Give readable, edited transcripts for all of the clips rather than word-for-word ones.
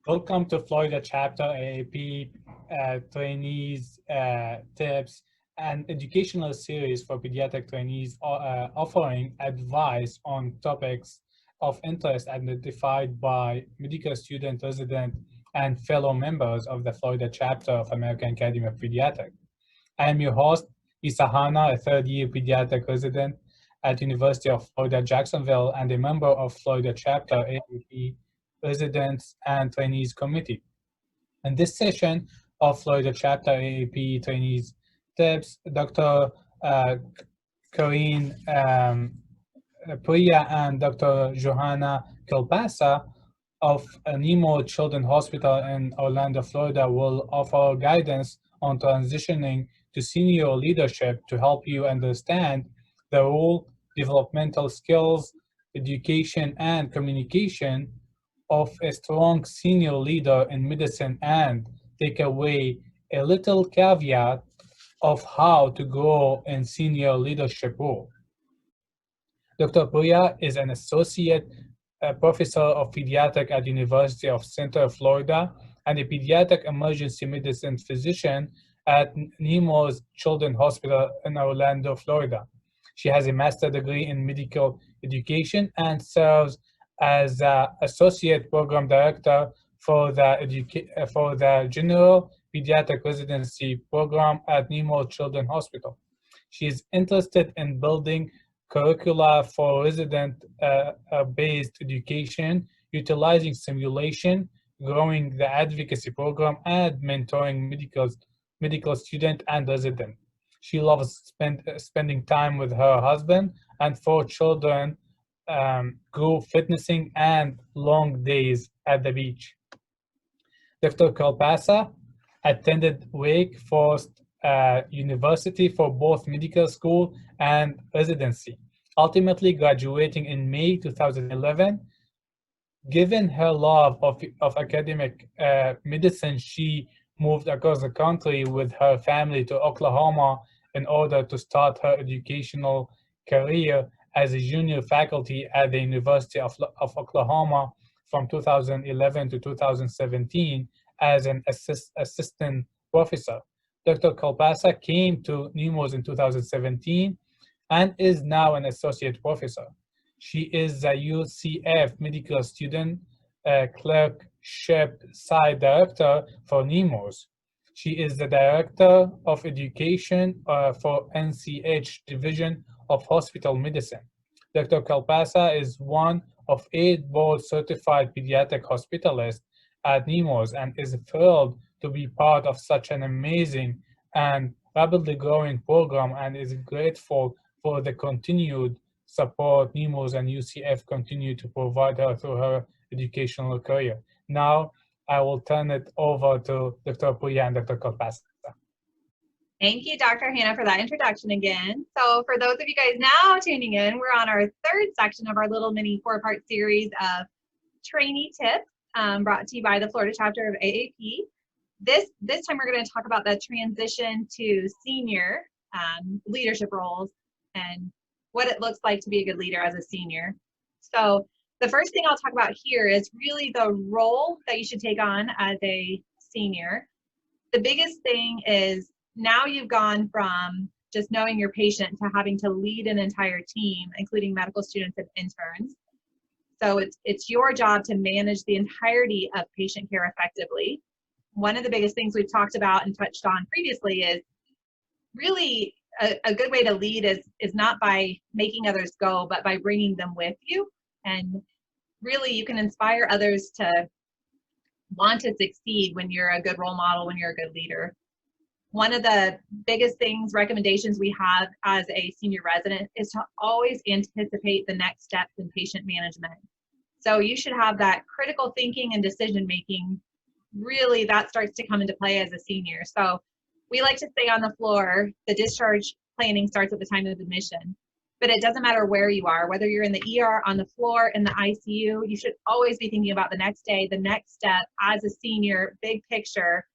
Welcome to Florida Chapter AAP Trainees Tips and Educational Series for Pediatric Trainees offering advice on topics of interest identified by medical student, resident, and fellow members of the Florida Chapter of American Academy of Pediatrics. I am your host, Johanna, a third-year pediatric resident at University of Florida, Jacksonville, and a member of Florida Chapter AAP Residents and Trainees Committee. In this session of Florida Chapter AAP Trainees Tips, Dr. Corinne Bria and Dr. Johanna Kielbasa of Nemours Children's Hospital in Orlando, Florida will offer guidance on transitioning to senior leadership to help you understand the role, developmental skills, education, and communication of a strong senior leader in medicine and take away a little caveat of how to grow in senior leadership role. Dr. Bria is an associate professor of pediatrics at University of Central Florida and a pediatric emergency medicine physician at Nemours Children's Hospital in Orlando, Florida. She has a master's degree in medical education and serves as associate program director for the general pediatric residency program at Nemours Children's Hospital. She is interested in building curricula for resident-based education, utilizing simulation, growing the advocacy program, and mentoring medical student and resident. She loves spending time with her husband and 4 children, group fitnessing, and long days at the beach. Dr. Kielbasa attended Wake Forest University for both medical school and residency, ultimately graduating in May 2011. Given her love of academic medicine, she moved across the country with her family to Oklahoma in order to start her educational career as a junior faculty at the University of Oklahoma from 2011 to 2017 as an assistant professor. Dr. Kielbasa came to Nemours in 2017 and is now an associate professor. She is a UCF medical student clerkship site director for Nemours. She is the director of education for NCH Division of Hospital Medicine. Dr. Kielbasa is one of 8 board-certified pediatric hospitalists at Nemours and is thrilled to be part of such an amazing and rapidly growing program and is grateful for the continued support Nemours and UCF continue to provide her through her educational career. Now, I will turn it over to Dr. Bria and Dr. Kielbasa. Thank you, Dr. Hannah, for that introduction again. So for those of you guys now tuning in, we're on our 3rd section of our little mini 4-part series of trainee tips brought to you by the Florida chapter of AAP. This time we're going to talk about the transition to senior leadership roles and what it looks like to be a good leader as a senior. So the first thing I'll talk about here is really the role that you should take on as a senior. The biggest thing is now you've gone from just knowing your patient to having to lead an entire team, including medical students and interns. So it's your job to manage the entirety of patient care effectively. One of the biggest things we've talked about and touched on previously is really a good way to lead is not by making others go, but by bringing them with you. And really you can inspire others to want to succeed when you're a good role model, when you're a good leader. One of the biggest recommendations we have as a senior resident is to always anticipate the next steps in patient management. So you should have that critical thinking and decision making. Really, that starts to come into play as a senior. So we like to say on the floor, the discharge planning starts at the time of admission. But it doesn't matter where you are, whether you're in the ER, on the floor, in the ICU, you should always be thinking about the next day, the next step as a senior, big picture.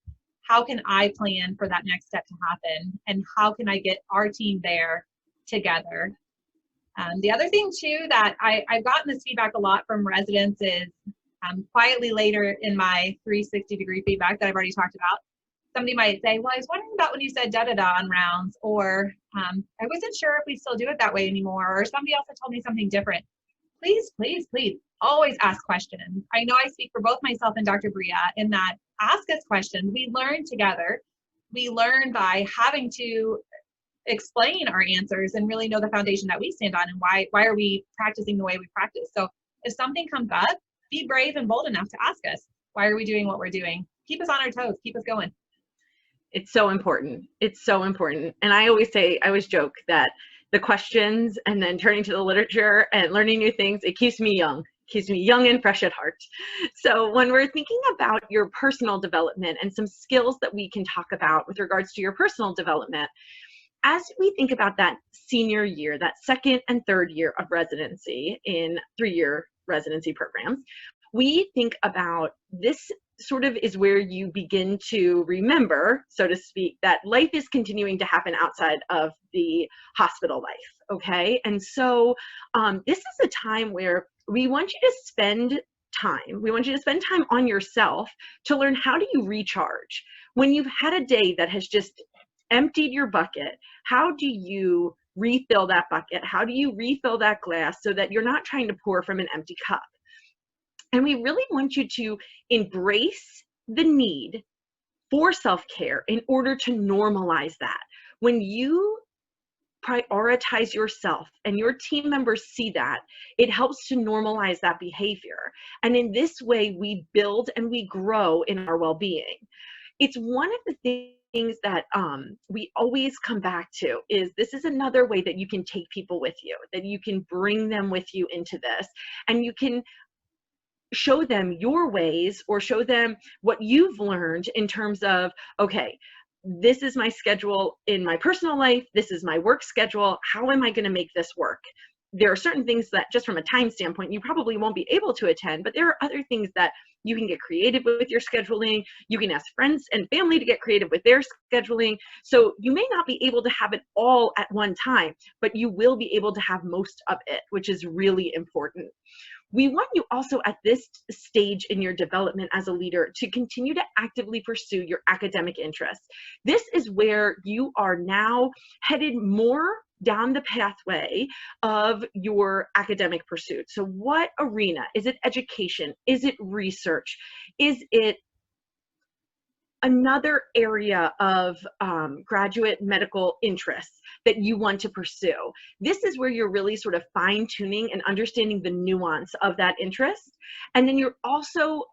How can I plan for that next step to happen? And how can I get our team there together? The other thing too that I've gotten this feedback a lot from residents is Quietly later in my 360-degree feedback that I've already talked about, somebody might say, well, I was wondering about when you said da-da-da on rounds, or I wasn't sure if we still do it that way anymore, or somebody else had told me something different. Please, please, please, always ask questions. I know I speak for both myself and Dr. Bria in that ask us questions. We learn together. We learn by having to explain our answers and really know the foundation that we stand on and why are we practicing the way we practice. So if something comes up, be brave and bold enough to ask us, why are we doing what we're doing? Keep us on our toes, keep us going. It's so important. It's so important. And I always joke that the questions and then turning to the literature and learning new things, it keeps me young and fresh at heart. So when we're thinking about your personal development and some skills that we can talk about with regards to your personal development, as we think about that senior year, that second and third year of residency in 3-year residency programs, we think about this sort of is where you begin to remember, so to speak, that life is continuing to happen outside of the hospital life, okay? And so this is a time where we want you to spend time. We want you to spend time on yourself to learn how do you recharge. When you've had a day that has just emptied your bucket, how do you refill that bucket? How do you refill that glass so that you're not trying to pour from an empty cup? And we really want you to embrace the need for self-care in order to normalize that. When you prioritize yourself and your team members see that, it helps to normalize that behavior. And in this way, we build and we grow in our well-being. It's one of the things that we always come back to is this is another way that you can take people with you, that you can bring them with you into this, and you can show them your ways or show them what you've learned in terms of, okay, this is my schedule in my personal life, this is my work schedule, how am I going to make this work? There are certain things that just from a time standpoint, you probably won't be able to attend, but there are other things that you can get creative with your scheduling. You can ask friends and family to get creative with their scheduling. So you may not be able to have it all at one time, but you will be able to have most of it, which is really important. We want you also at this stage in your development as a leader to continue to actively pursue your academic interests. This is where you are now headed more down the pathway of your academic pursuit. So what arena? Is it education? Is it research? Is it another area of graduate medical interests that you want to pursue? This is where you're really sort of fine-tuning and understanding the nuance of that interest. And then you're also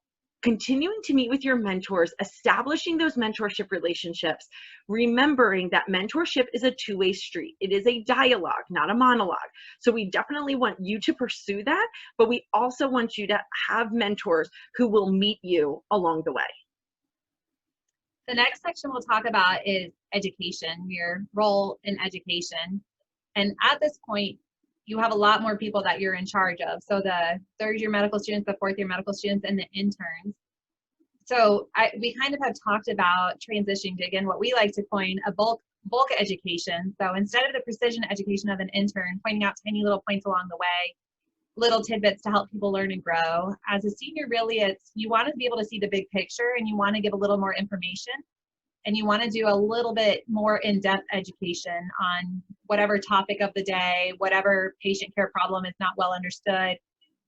continuing to meet with your mentors, establishing those mentorship relationships, remembering that mentorship is a two-way street. It is a dialogue, not a monologue. So we definitely want you to pursue that, but we also want you to have mentors who will meet you along the way. The next section we'll talk about is education, your role in education. And at this point, you have a lot more people that you're in charge of. So the third-year medical students, the fourth-year medical students, and the interns. So we kind of have talked about transitioning to, again, what we like to coin a bulk education. So instead of the precision education of an intern, pointing out tiny little points along the way, little tidbits to help people learn and grow. As a senior, really, you want to be able to see the big picture, and you want to give a little more information, and you want to do a little bit more in-depth education on whatever topic of the day, whatever patient care problem is not well understood,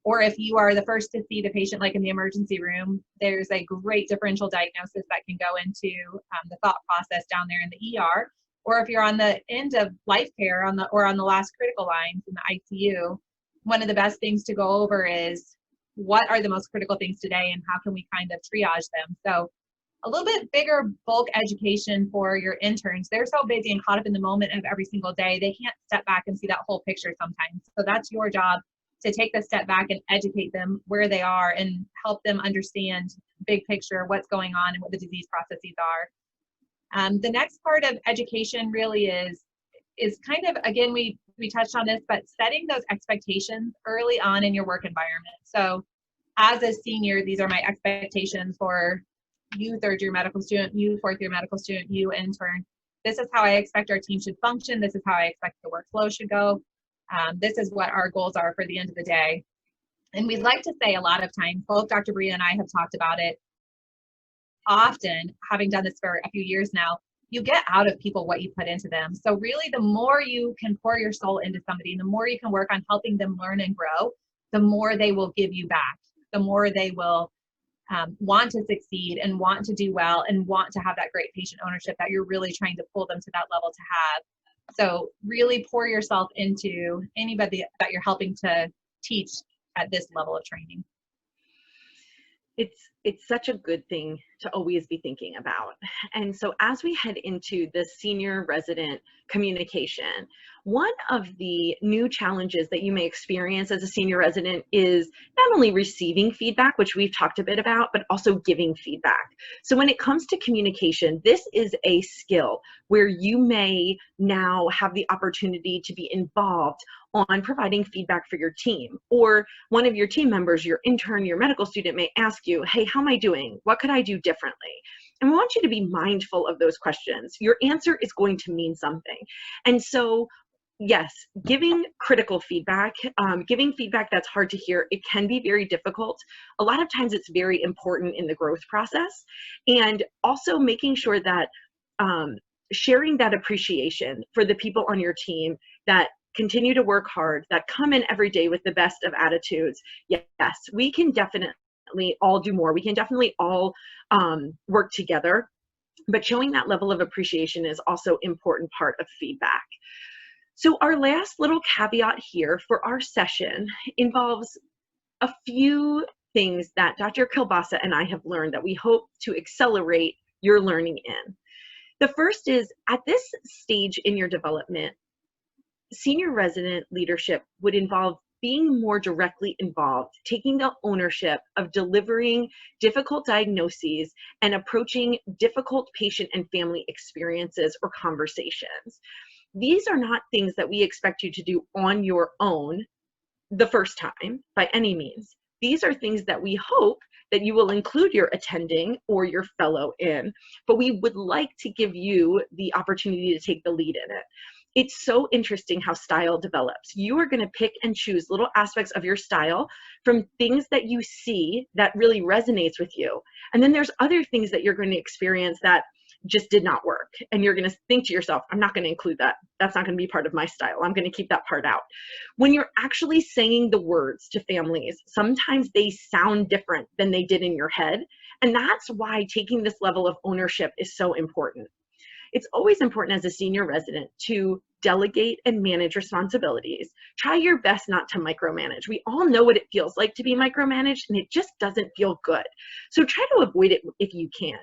or if you are the first to see the patient, like in the emergency room, there's a great differential diagnosis that can go into the thought process down there in the ER, or if you're on the end of life care on the last critical lines in the ICU, one of the best things to go over is what are the most critical things today and how can we kind of triage them. So a little bit bigger bulk education for your interns. They're so busy and caught up in the moment of every single day, they can't step back and see that whole picture sometimes. So that's your job, to take the step back and educate them where they are and help them understand big picture, what's going on and what the disease processes are. The next part of education really is kind of, again, we touched on this, but setting those expectations early on in your work environment. So as a senior, these are my expectations for you third-year medical student, you fourth-year medical student, you intern. This is how I expect our team should function. This is how I expect the workflow should go. This is what our goals are for the end of the day. And we'd like to say a lot of times, both Dr. Bria and I have talked about it often, having done this for a few years now, you get out of people what you put into them. So really, the more you can pour your soul into somebody, and the more you can work on helping them learn and grow, the more they will give you back, the more they will want to succeed and want to do well and want to have that great patient ownership that you're really trying to pull them to that level to have. So really pour yourself into anybody that you're helping to teach at this level of training. It's such a good thing to always be thinking about. And so as we head into the senior resident communication, one of the new challenges that you may experience as a senior resident is not only receiving feedback, which we've talked a bit about, but also giving feedback. So when it comes to communication, this is a skill where you may now have the opportunity to be involved on providing feedback for your team, or one of your team members, your intern, your medical student may ask you, hey, how am I doing? What could I do differently? And we want you to be mindful of those questions. Your answer is going to mean something. And so, yes, giving critical feedback, giving feedback that's hard to hear, it can be very difficult. A lot of times it's very important in the growth process. And also making sure that sharing that appreciation for the people on your team that continue to work hard, that come in every day with the best of attitudes. Yes, we can definitely all do more. We can definitely all work together, but showing that level of appreciation is also an important part of feedback. So our last little caveat here for our session involves a few things that Dr. Kielbasa and I have learned that we hope to accelerate your learning in. The first is, at this stage in your development, senior resident leadership would involve being more directly involved, taking the ownership of delivering difficult diagnoses and approaching difficult patient and family experiences or conversations. These are not things that we expect you to do on your own the first time by any means. These are things that we hope that you will include your attending or your fellow in, but we would like to give you the opportunity to take the lead in it. It's so interesting how style develops. You are going to pick and choose little aspects of your style from things that you see that really resonates with you. And then there's other things that you're going to experience that just did not work. And you're going to think to yourself, I'm not going to include that. That's not going to be part of my style. I'm going to keep that part out. When you're actually saying the words to families, sometimes they sound different than they did in your head. And that's why taking this level of ownership is so important. It's always important as a senior resident to delegate and manage responsibilities. Try your best not to micromanage. We all know what it feels like to be micromanaged, and it just doesn't feel good. So try to avoid it if you can.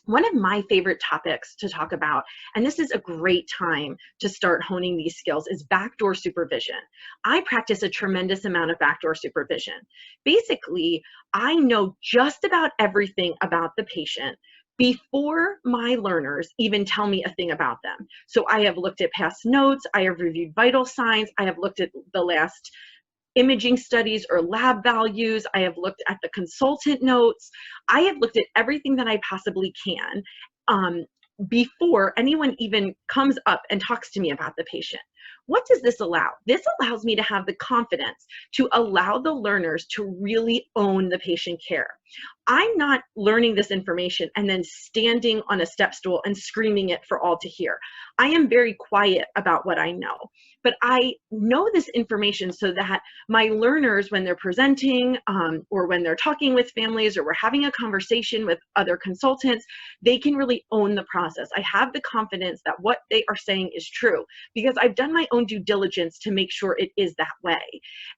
One of my favorite topics to talk about, and this is a great time to start honing these skills, is backdoor supervision. I practice a tremendous amount of backdoor supervision. Basically, I know just about everything about the patient before my learners even tell me a thing about them. So I have looked at past notes, I have reviewed vital signs, I have looked at the last imaging studies or lab values, I have looked at the consultant notes, I have looked at everything that I possibly can before anyone even comes up and talks to me about the patient. What does this allow? This allows me to have the confidence to allow the learners to really own the patient care. I'm not learning this information and then standing on a step stool and screaming it for all to hear. I am very quiet about what I know, but I know this information so that my learners, when they're presenting or when they're talking with families or we're having a conversation with other consultants, they can really own the process. I have the confidence that what they are saying is true because I've done my own due diligence to make sure it is that way.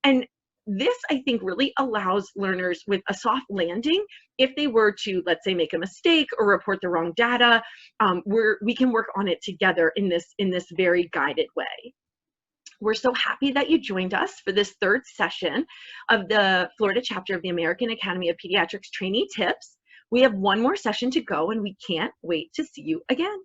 And this, I think, really allows learners with a soft landing. If they were to, let's say, make a mistake or report the wrong data, we can work on it together in this very guided way. We're so happy that you joined us for this third session of the Florida chapter of the American Academy of Pediatrics Trainee Tips. We have one more session to go, and we can't wait to see you again.